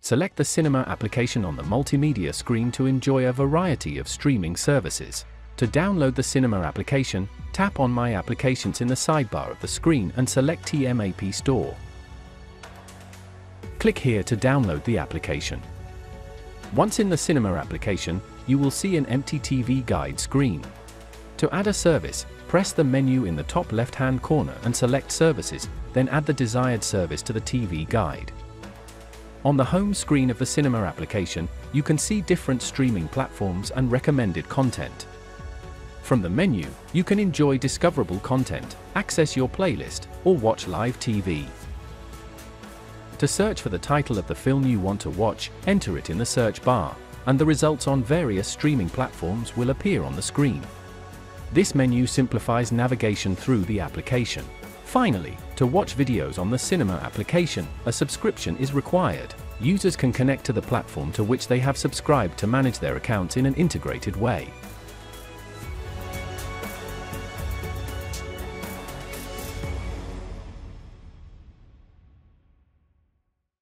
Select the cinema application on the multimedia screen to enjoy a variety of streaming services. To download the cinema application, tap on My Applications in the sidebar of the screen and select TMAP Store. Click here to download the application. Once in the cinema application, you will see an empty TV guide screen. To add a service, press the menu in the top left-hand corner and select Services, then add the desired service to the TV guide. On the home screen of the cinema application, you can see different streaming platforms and recommended content. From the menu, you can enjoy discoverable content, access your playlist, or watch live TV. To search for the title of the film you want to watch, enter it in the search bar, and the results on various streaming platforms will appear on the screen. This menu simplifies navigation through the application. Finally, to watch videos on the cinema application, a subscription is required. Users can connect to the platform to which they have subscribed to manage their accounts in an integrated way.